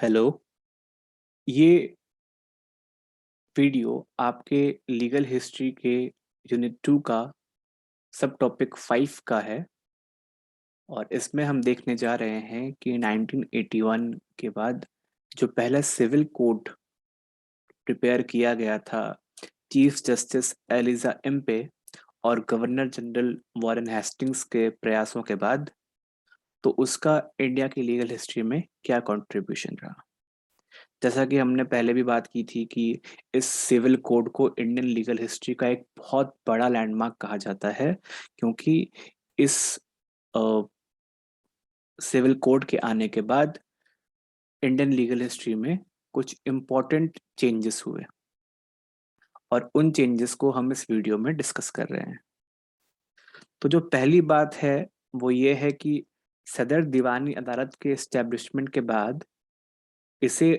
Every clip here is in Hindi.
हेलो। ये वीडियो आपके लीगल हिस्ट्री के यूनिट 2 का सब टॉपिक 5 का है और इसमें हम देखने जा रहे हैं कि 1981 के बाद जो पहला सिविल कोड प्रिपेयर किया गया था चीफ जस्टिस एलिजा एम्पे और गवर्नर जनरल वॉरेन हेस्टिंग्स के प्रयासों के बाद, तो उसका इंडिया की लीगल हिस्ट्री में क्या कंट्रीब्यूशन रहा। जैसा कि हमने पहले भी बात की थी कि इस सिविल कोड को इंडियन लीगल हिस्ट्री का एक बहुत बड़ा लैंडमार्क कहा जाता है, क्योंकि इस सिविल कोड के आने के बाद इंडियन लीगल हिस्ट्री में कुछ इम्पोर्टेंट चेंजेस हुए और उन चेंजेस को हम इस वीडियो में डिस्कस कर रहे हैं। तो जो पहली बात है वो ये है कि सदर दीवानी अदालत के एस्टेब्लिशमेंट के बाद इसे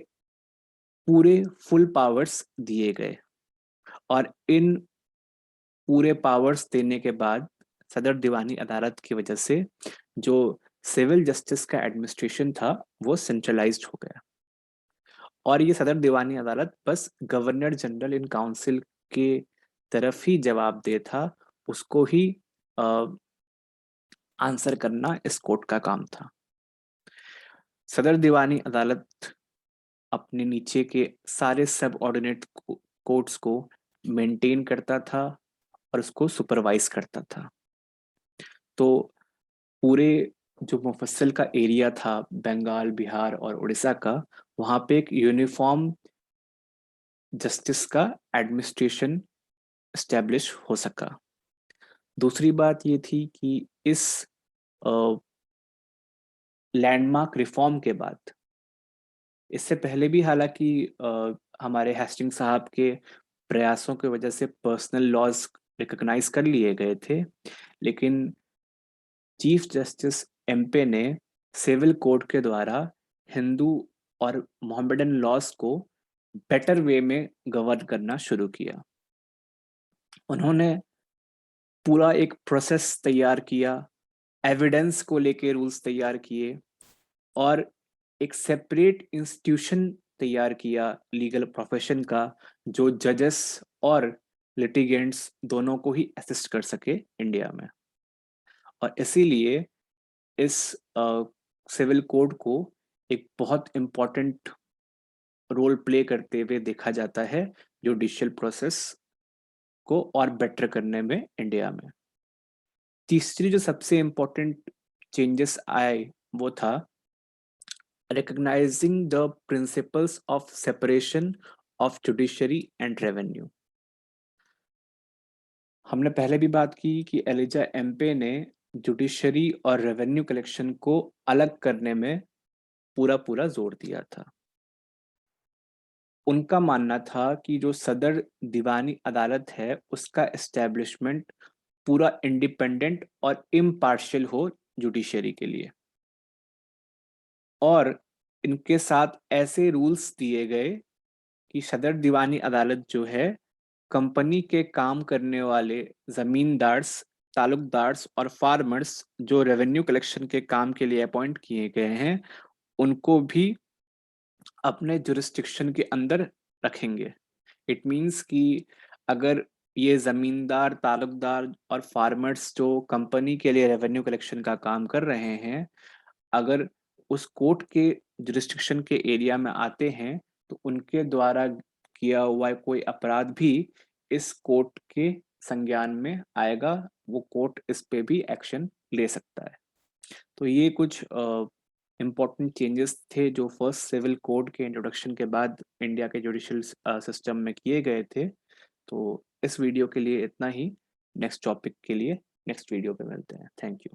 पूरे फुल पावर्स दिए गए और इन पूरे पावर्स देने के बाद सदर दीवानी अदालत की वजह से जो सिविल जस्टिस का एडमिनिस्ट्रेशन था वो सेंट्रलाइज्ड हो गया और ये सदर दीवानी अदालत बस गवर्नर जनरल इन काउंसिल के तरफ ही जवाब दे था, उसको ही आंसर करना इस कोर्ट का काम था। सदर दीवानी अदालत अपने नीचे के सारे सब ऑर्डिनेट कोर्ट्स को मेंटेन करता था और उसको सुपरवाइज करता था। तो पूरे जो मुफस्सिल का एरिया था बंगाल, बिहार और उड़ीसा का, वहाँ पे एक यूनिफॉर्म जस्टिस का एडमिनिस्ट्रेशन एस्टेब्लिश हो सका। दूसरी बात ये थी कि इस लैंडमार्क रिफॉर्म के बाद, इससे पहले भी हालांकि हमारे हेस्टिंग साहब के प्रयासों की वजह से पर्सनल लॉज रिकॉग्नाइज कर लिए गए थे, लेकिन चीफ जस्टिस एम्पे ने सिविल कोड के द्वारा हिंदू और मोहम्मडन लॉज को बेटर वे में गवर्न करना शुरू किया। उन्होंने पूरा एक प्रोसेस तैयार किया, एविडेंस को लेके रूल्स तैयार किए और एक सेपरेट इंस्टीट्यूशन तैयार किया लीगल प्रोफेशन का, जो जजेस और लिटिगेंट्स दोनों को ही असिस्ट कर सके इंडिया में। और इसीलिए इस सिविल कोड को एक बहुत इम्पोर्टेंट रोल प्ले करते हुए देखा जाता है जुडिशियल प्रोसेस को और बेटर करने में इंडिया में। तीसरी जो सबसे इम्पोर्टेंट चेंजेस आए वो था recognizing the principles of separation of judiciary and revenue। हमने पहले भी बात की कि एलिजा एम्पे ने जुडिशरी और रेवेन्यू कलेक्शन को अलग करने में पूरा पूरा जोर दिया था। उनका मानना था कि जो सदर दीवानी अदालत है उसका एस्टेब्लिशमेंट पूरा इंडिपेंडेंट और इम्पार्शियल हो जुडिशरी के लिए, और इनके साथ ऐसे रूल्स दिए गए कि सदर दीवानी अदालत जो है कंपनी के काम करने वाले जमींदार्स, तालुकदार्स और फार्मर्स जो रेवेन्यू कलेक्शन के काम के लिए अपॉइंट किए गए हैं, उनको भी अपने जुरिस्डिक्शन के अंदर रखेंगे। इट मीन्स कि अगर ये जमींदार, तालुकदार और फार्मर्स जो कंपनी के लिए रेवेन्यू कलेक्शन का काम कर रहे हैं, अगर उस कोर्ट के जुरिस्डिक्शन के एरिया में आते हैं तो उनके द्वारा किया हुआ कोई अपराध भी इस कोर्ट के संज्ञान में आएगा, वो कोर्ट इस पे भी एक्शन ले सकता है। तो ये कुछ इम्पोर्टेंट चेंजेस थे जो फर्स्ट सिविल कोड के इंट्रोडक्शन के बाद इंडिया के जुडिशियल सिस्टम में किए गए थे। तो इस वीडियो के लिए इतना ही। नेक्स्ट टॉपिक के लिए नेक्स्ट वीडियो पे मिलते हैं। Thank you.